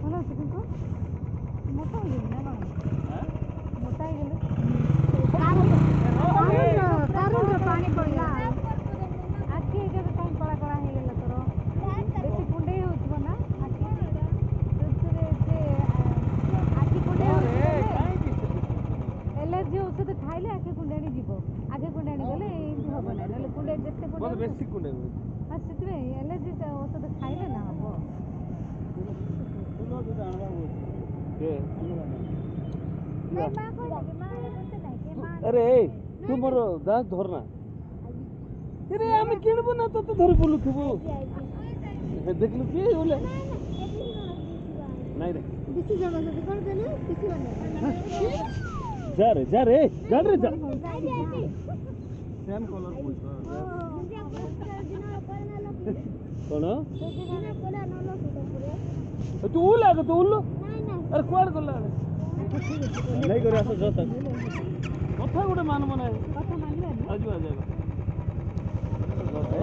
ଭଲ ଅଛି କିନ୍ତୁ ମୋଟା ହେଇଗଲି ନା କ'ଣ ମୋଟା ହେଇଗଲି କାରୁଣ୍ଡ ପାଣି ପଡ଼ିଲା ଆଖି କେବେ କାହିଁ କଳା କଳା ହେଇଗଲା ତୋର ବେଶୀ କୁଣ୍ଡେଇ ହେଉଥିବ ନା ଆଖି ସେଥିରେ ସେ ଆଖି କୁଣ୍ଡେଇ ଏଲର୍ଜି ଔଷଧ ଖାଇଲେ ଆଖି କୁଣ୍ଡେଇ ଯିବ ଆଖି କୁଣ୍ଡେଇ ଗଲେ ଏମିତି ହବ ନାହିଁ ନହେଲେ କୁଣ୍ଡେଇ ଯେତେ କୁଣ୍ଡେଇ ବେଶୀ କୁଣ୍ଡେଇ ହଁ ସେଥିପାଇଁ ଏଲର୍ଜି ଔଷଧ ଖାଇଲେ ନା ହବ अरे तू मोर दाँत धरना अरे आम किणबू ना तो धरी बुलुथबू देखलु कि बोले नहीं रे बेसी जबरदस्ती कर देले किसी बने जा रे गाड़ी रे जा सेम कलर कोन तू उला तो उल्लू अरे कुआड़ गला नहीं करे आसो जता कथा गोटे मानब ना कथा मानिबा आज आ जाएगा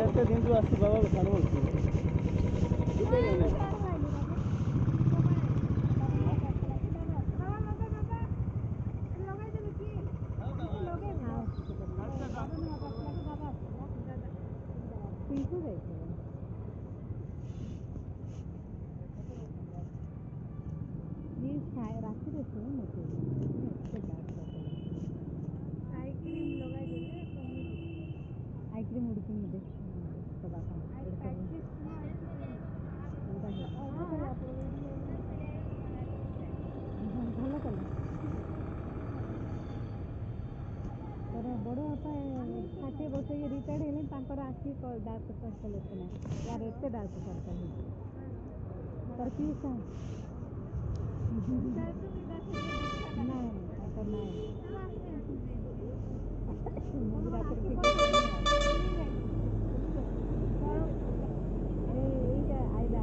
एते दिन तू आसी बाबा को छाड़बो राति आइक्रीम उड़की दे ଭଲ କଲେ ତୋର ବଡ଼ ବାପା 60 ବର୍ଷ ରିଟାୟାର୍ଡ ହେଲେ ତାଙ୍କର ଆଖି ଡାର୍କ ସର୍କଲ୍ ଏତେ ନାହିଁ ୟାର ଏତେ ଡାର୍କ ସର୍କଲ୍ ହେଇଛି ତୋର କି ସାର୍ ନାଇଁ ତାଙ୍କର ନାଇଁ ମୁଁ ରାତିରେ ଠିକ୍ ଏଇଟା ଆଇଲା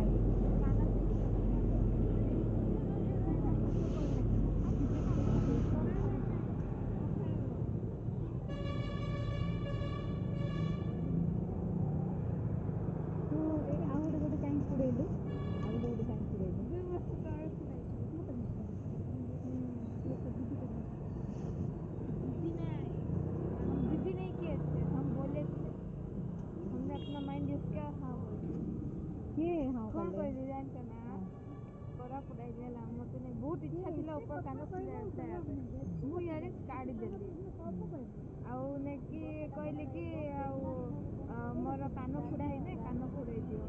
पाइली है मत नहीं बहुत इच्छा थी ऊपर कान मु यार काढ़ी देली आउ ने कि कहले कि मोर कान फुड़ा है ना कान फुड़े दियो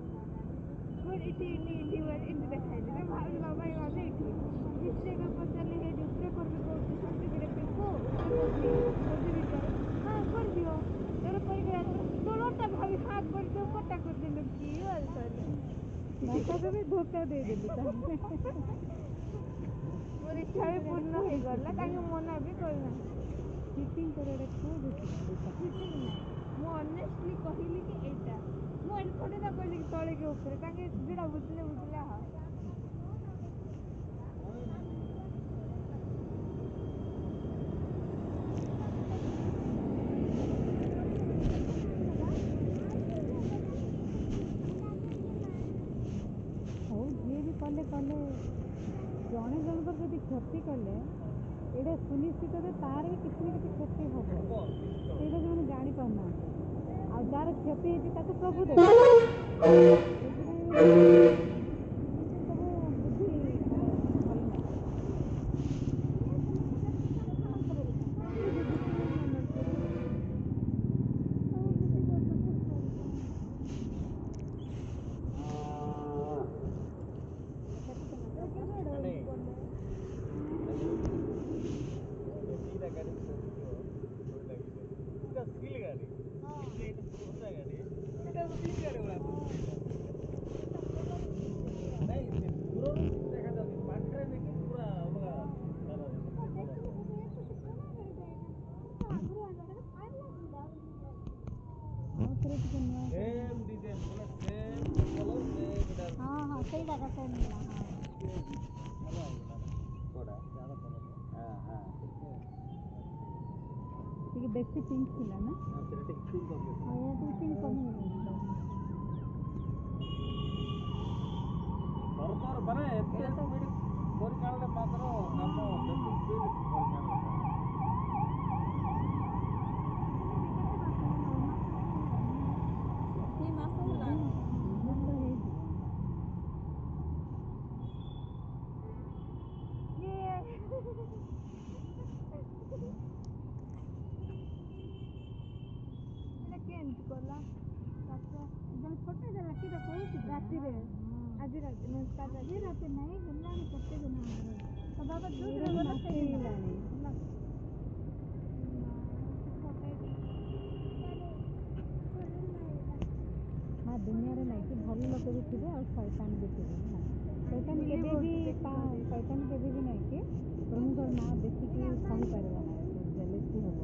मोर इटी इटी इटी वाली इटी देखाइली रे भाई बाबा वाले इटी इतने का पचाले हे दूसरे कर भी को छोटे करे पिको मोदी विचार हां कर दियो तेरे पर गया दोनोंटा भाभी हाथ कर दो कटा कर देलु की वाल साले माता भी धोखा दे देलु ताने मोर इच्छा भी पूर्ण हो गला ताके मना भी करना चीटिंग करे रे को चीटिंग ना मु ऑनेस्टली कहिली कि एटा मु एन थोड़ी ना कहली कि तळे के ऊपर ताके जेडा बुझले हा कले कले जड़े जनकर जब क्षति कले ये सुनिश्चित तार भी किसी न किसी क्षति हम से जापारना आ जार क्षति होती प्रभु देव बेसी पिंक थिला ना पिंक कम सरकार बने एते स्पीड परिकाले मात्र काम बेसी स्पीड परिकाले ये मास होला राति आज राति नहीं गला कते दिन तो बाबा हाँ दुनिया रे नहीं कि भल लोक भी थे और शैतान भी थे शैतान केबे भी नहीं कि प्रभुकर ना देखिक सही पारवा ना जेलसी हम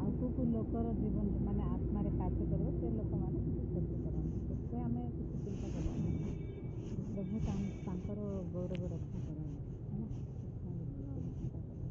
आउ को लोकर जीवन माने आत्मा कार्य कर से लोक मैंने क्षति करते से आम किसी चिंता कर प्रभु गौरव रक्षा करें चिंता कर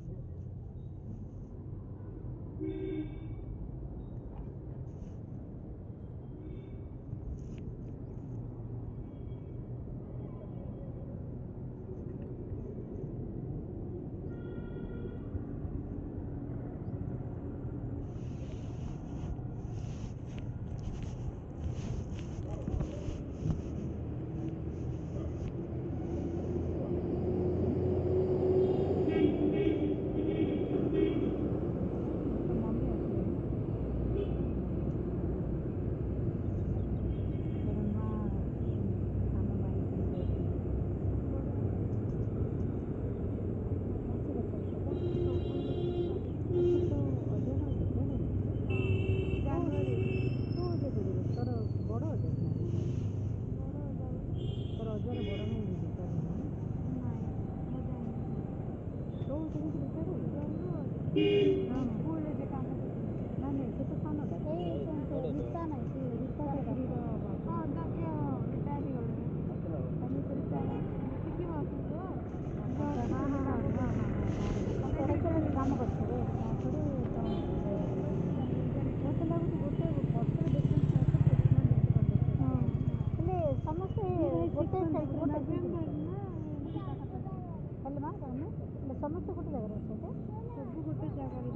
समस्त गोटे जगह सब गोटे जगार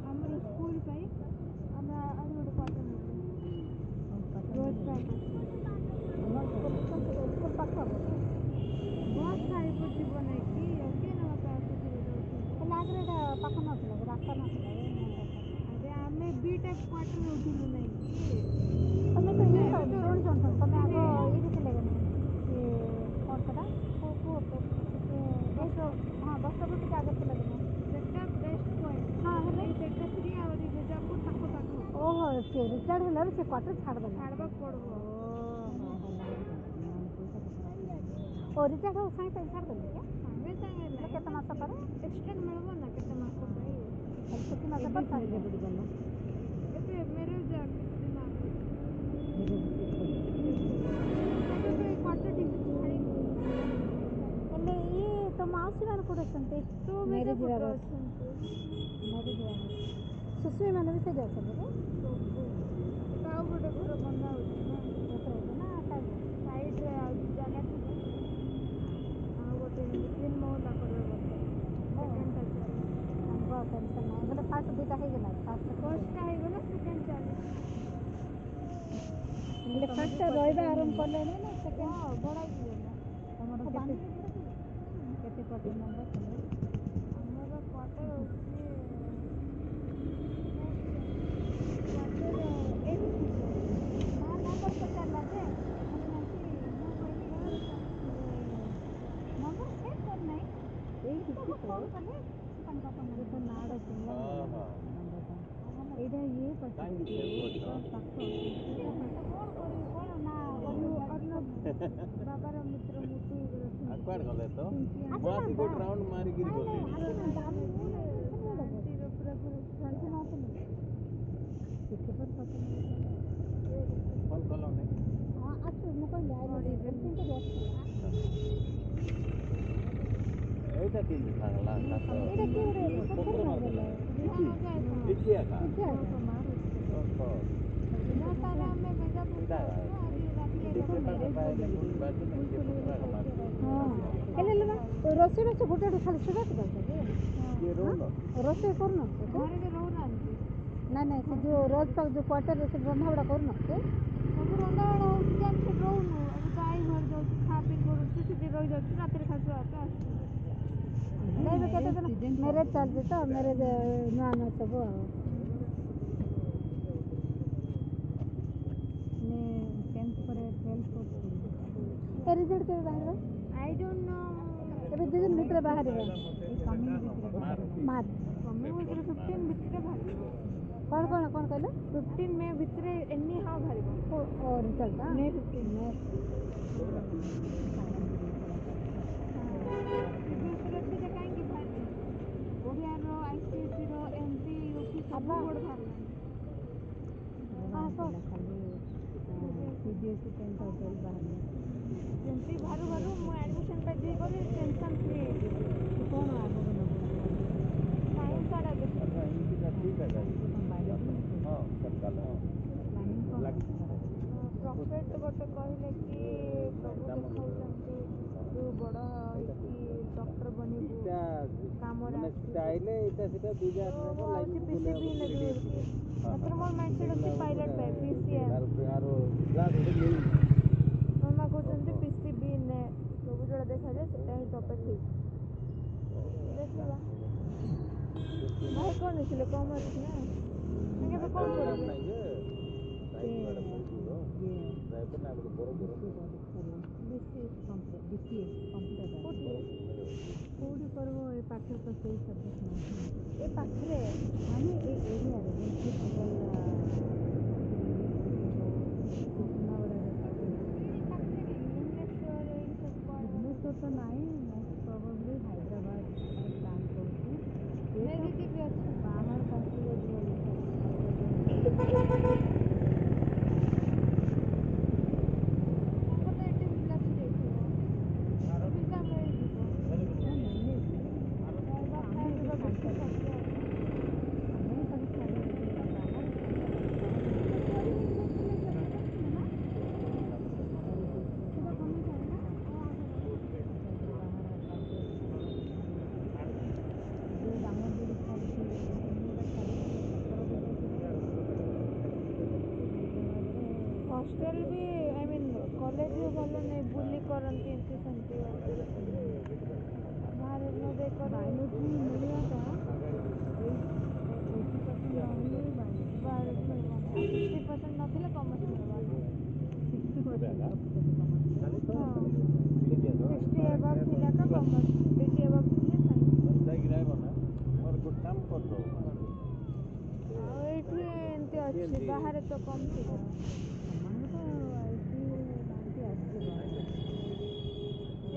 आम स्कूल आम गोटे पाठ बस ଥିବ ନାଇଁ କି ଆଉ କିଏ ନା ବାପା ଆସୁଥିବ ଯାଉଥିବ ହେଲେ ଆଗରେ ଏଇଟା ପାଖ ନଥିଲା କି ରାସ୍ତା ନଥିଲା ଏ main ରାସ୍ତା। ଆରେ ଆମେ ଦୁଇଟା କ୍ୱାର୍ଟର ରହୁଥିଲୁ ନାଇଁ କି ତମେ ତ ଇଏ ତ ଶୁଣ ଶୁଣ ଶୁଣ ତମେ ଆଗ ମାନେ- ଏଇଠି ଥିଲେ କି ନାହିଁ କ'ଣ ସେଟା କୋଉ ଟିକେ ହଁ ବସ୍ ଷ୍ଟପ୍ ଟିକେ ଆଗରେ ଥିଲା କି ନାହିଁ ସେଟା ବେଷ୍ଟ ପଏଣ୍ଟ ହଁ ହେଲେ ସେଟା ଶ୍ରୀ ଆହୁରି ମିର୍ଜାପୁର ପାଖ ପାଖ ଓହୋ ସେ ରିଟାୟାର୍ଡ ହେଲାରୁ ସେ କ୍ୱାର୍ଟର ଛାଡ଼ିଦେଲା ଛାଡ଼ବାକୁ ପଡ଼ବ ଓ ରିଟାୟାର୍ଡ ହଉ ସାଙ୍ଗେ ସାଙ୍ଗେ ଛାଡ଼ିଦେଲେ କି ସାଙ୍ଗେ ସାଙ୍ଗେ ହେଲେ ନାହିଁ କେତେ ମାସ ପରେ ଏକ୍ସଟେଣ୍ଡ ମିଳିବ ନା କେତେ ମାସ ପାଇଁ ହେଲେ କେତେ ମାସ ପରେ ଛାଡ଼ିଲେ ଏବେ ମ୍ୟାରେଜ୍ ଦିନ ଏବେ ତ ଏଇ କ୍ୱାର୍ଟର ଠିକ୍ ସେ ଛାଡ଼ିନି ହେଲେ ଇଏ ତ ମାଉସୀ ମାନେ କୋଉଠି ଅଛନ୍ତି ତୁ ମ୍ୟାରେଜ୍ ମିର୍ଜାପୁରରେ ଯିବାର ଅଛନ୍ତି ସୁଶ୍ମୀ ମାନେ ବି ସେଇଠି ଅଛନ୍ତି କି ସବୁ ସେଟା ଆଉ ଗୋଟେ ଘର ବନା ହେଉଛି ନା ନା ସାଇଡ଼ରେ ସାଇଡ଼ରେ ଆଉ ଜାଗା ଥିବ ଆଉ ଗୋଟେ ଏମିତି 3 ମହଲା କରିବେ ବୋଧେ ସେକେଣ୍ଡଟା ଚାଲିଛି ତାଙ୍କ ଟେନସନ୍ ନାହିଁ ବୋଲେ ଫାର୍ଷ୍ଟ ଦୁଇଟା ହେଇଗଲା ଫାର୍ଷ୍ଟ ଫର୍ଷ୍ଟଟା ହେଇଗଲା ସେକେଣ୍ଡ ଚାଲିଛି ହେଲେ ଫାର୍ଷ୍ଟ ରହିବା ଆରମ୍ଭ କଲେଣି ନା ସେକେଣ୍ଡ ହଁ ଭଡ଼ା ଯିବେ ନା ତମର କେତେ କ୍ୱାର୍ଟର ନମ୍ବର ତମର ଆମର କ୍ୱାର୍ଟର ହେଉଛି କ୍ୱାର୍ଟର 84 ନା ନମ୍ବର ପଚାରିଲା ଯେ ମାନେ ନାଇଁ ମୁଁ କହିଲି ନମ୍ବର ସେଭ୍ କରିନାହିଁ ଫୋନ୍ କଲେ ତାଙ୍କ ବାପା ନାଁଟା ଏଇଟା ଇଏ କାହିଁକି ସେଭ୍ କରିଛ? କ'ଣ କରିବି କ'ଣ ନା ବାବାର ମିତ୍ର ମୁଟୁ ଆଉ କୁଆଡ଼େ ଗଲେ ତ ମୁଁ ଆସିନାହାନ୍ତି। ଆସିକି ଗୋଟେ ରାଉଣ୍ଡ ମାରିକିରି ଗଲି ଆଣ୍ଟିର ପୁରା ଫୋନ୍ କଲନି ଆସୁ ମୁଁ କହିଲି ଏଇଟା କେମିତି ଭାଙ୍ଗଲା ଏଇଟା କିଏ ଗୋଟେ ପଥର ମାରିଦେଲା ଏଠି ଏକା ଆମେ ମିର୍ଜାପୁର ଏଇଟା ଆଜି ରାତି ହେଲେ ରୋଷେଇବାସ ଗୋଟେ ଖାଲି ଶୁଭାକୁ ଯାଉଛ କି କିଏ ରହୁନ ରୋଷେଇ କରୁନ ଘରେ ଯେ ରହୁନାହାନ୍ତି ନାଇଁ ନାଇଁ ସେ ଯେଉଁ ରୋଜ ପାଖ ଯେଉଁ କ୍ୱାର୍ଟରରେ ସେ ରନ୍ଧାବଢ଼ା କରୁନ କି ସବୁ ରନ୍ଧାବଢ଼ା ହେଉଛି ଯେ ଆମେ ସେଠି ରହୁନୁ ଏବେ ଗାଈ ଘର ଯାଉଛି ଖା ପିଇ କରୁଛୁ ସେଠି ରହିଯାଉଛି ରାତିରେ ଖାଇଛୁ ଆପେ ଆସୁଛୁ ଏବେ କେତେ ଦିନ ମ୍ୟାରେଜ୍ ଚାଲିଛି ତ ମ୍ୟାରେଜ୍ ନୂଆ ନୂଆ ସବୁ ଆଉ ଏ ରିଜଲ୍ଟ କେବେ ବାହାରିବ ଆଇ ଡୋଣ୍ଟ ନୋ ଏବେ 2 ଦିନ ଭିତରେ ବାହାରିବ ମାର୍ଚ୍ଚ କମିଂ ୱିକ୍ରେ 15 ଭିତରେ ବାହାରିବ କ'ଣ କହିଲେ 15 ମେ ଭିତରେ ଏନି ହାଉ ବାହାରିବ ଓ ରିଜଲ୍ଟ ମେ 15 ପ୍ରିଭିୟସ୍ ଏଥିରେ କାହିଁକି ବାହାରିନି ଓଡ଼ିଆର ICSEର MP UP ସବୁ ବୋର୍ଡ଼ ବାହାରିଲାଣି ଯେମିତି ବାହାରୁ ମୁଁ ଆଡ଼ମିସନ୍ ପାଇଁ ଦେଇଗଲି ଟେନସନ୍ ଫ୍ରି ହେଇଯିବି କ'ଣ ଆଗକୁ ନେବ ସାଇନ୍ସ ଆଡ଼ା ଦେଖ ଆଚ୍ଛା ଏମିତିକା ଠିକ୍ ଅଛି ହଁ ସକାଳ ପ୍ରଫେଟ୍ ଗୋଟେ କହିଲେ କି ପ୍ରଭୁ ଦେଖାଉଛନ୍ତି ତୁ ବଡ଼ ହେଇକି ଡକ୍ଟର ବନିବୁ କାମରେ ଚାହିଁଲେ ଏଇଟା ସେଟା ଦୁଇ ତ ମୁଁ ଭାବୁଛି PCB ନେବି ବୋଲିକି ମାତ୍ର ମୋର ମାଇଣ୍ଡସେଟ୍ ଅଛି ପାଇଲଟ୍ ପାଇଁ PCM ମାମା କହୁଛନ୍ତି PCB ନେ ସବୁ ଯୋଉଟା ଦେଖାଯାଏ ସେଟା ହିଁ ତୋ ପାଇଁ ଠିକ୍ ଦେଖିବା ଭାଇ କ'ଣ ନେଇଥିଲେ କମର୍ସ ନା କେବେ କ'ଣ ପଢ଼ିବେ କୋଉଠି କରିବ ଏ ପାଖରେ ତ ସେଇ ସବଜେକ୍ଟ ନାହିଁ ଏ ପାଖରେ ମାନେ ଏ ଏରିଆରେ ଭୁବନେଶ୍ୱର ତ ନାହିଁ ମୋଷ୍ଟ ପ୍ରବବ୍ଲି ହାଇଦ୍ରାବାଦ ପ୍ଲାନ୍ କରୁଛି ନେଗେଟିଭ୍ ଅଛି ବାହାର କଣ୍ଟ୍ରିରେ ଯିବ ତାଙ୍କର ତ 18 ପ୍ଲସ୍ ହେଇଥିବ ଭିଜା ମିଳିଯିବ ରହିବା ଖାଇବା ବେଶୀ ଖର୍ଚ୍ଚ ହଷ୍ଟେଲ ବି ଆଇ ମିନ୍ କଲେଜ ବି ଭଲ ନାହିଁ ବୁଲି କରନ୍ତି ଏମିତି ସେମିତି ବାୟୋଲୋଜି ମିଳିବାଟା 80% ନହେଲେ ବାୟୋଲୋଜି ମିଳିବନି ଆଉ 60% ନଥିଲେ କମର୍ସ ମିଳିବନି 60% 60 above ଥିଲେ ତ କମର୍ସ 80 above ଥିଲେ ଆଉ ଏଇଠି ଏମିତି ଅଛି ବାହାରେ ତ କମ୍ ଥିବ ସେମାନଙ୍କୁ ତ 80-90 ଆସିଯିବ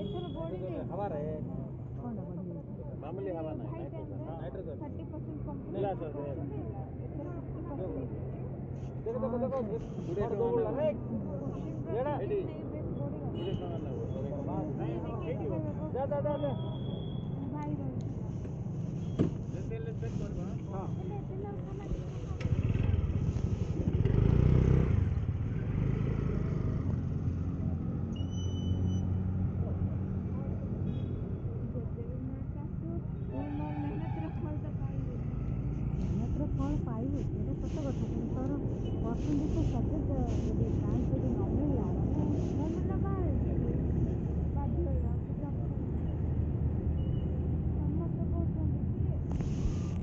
ଏଥର ବଢ଼ିଯାଇଛି କ'ଣଟା ବଢ଼ିଯାଇଛି मामूली हवा ना हाई टाइम में 30% कंप्लीट एथर 50% देखो देखो जेड़ा जा जा जा जा भाई हां ଫଳ ପାଇବୁ ଏଇଟା ସତ କଥା କିନ୍ତୁ ତୋର ପରସେଣ୍ଟେଜ୍ ସବଜେକ୍ଟ ଯଦି କାହିଁ ଯଦି ନ ମିଳିଲା ମାନେ ନ ମିଳିଲା ବାହାରେ ବାଧ୍ୟ ଆଉ କିଛି ଅପସନ୍ ସମସ୍ତେ କହୁଛନ୍ତି କି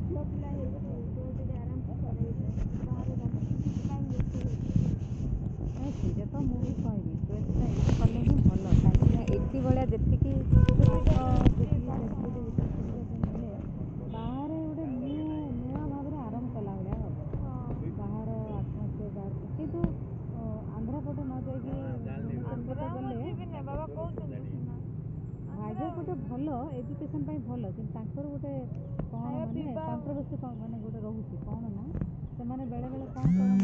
ଝିଅ ପିଲା ହେଇକି ତୋର ଟିକେ ଆରାମସେ ସରେଇବେ ବାହାରେ କମ୍ପିଟିସନ୍ କାହିଁ ବେଶୀ ହେଉଛି ସେଇଟା ତ ମୁଁ ବି କହିବି ଟୁଏଲ୍ଥଟା ଏଇଠି କଲେ ହିଁ ଭଲ କାହିଁକିନା ଏଠି ଭଳିଆ ଯେତିକି ମିଳେ ବାହାରେ ଗୋଟେ ନୂଆ ଭାବରେ ଆରମ୍ଭ କଲା ଭଳିଆ ହେବ ବାହାର ଆଟମୋସ୍ଫିୟର ବାହାରକୁ କିନ୍ତୁ ଆନ୍ଧ୍ରାପଟେ ନ ଯାଇକି ଭୁବନେଶ୍ୱର ଗଲେ ଭାଇଜର ଗୋଟେ ଭଲ ଏଜୁକେସନ୍ ପାଇଁ ଭଲ କିନ୍ତୁ ତାଙ୍କର ଗୋଟେ କ'ଣ ମାନେ କଣ୍ଟ୍ରୋଭର୍ସି ମାନେ ଗୋଟେ ରହୁଛି କ'ଣ ନା ସେମାନେ ବେଳେବେଳେ କ'ଣ କରନ୍ତି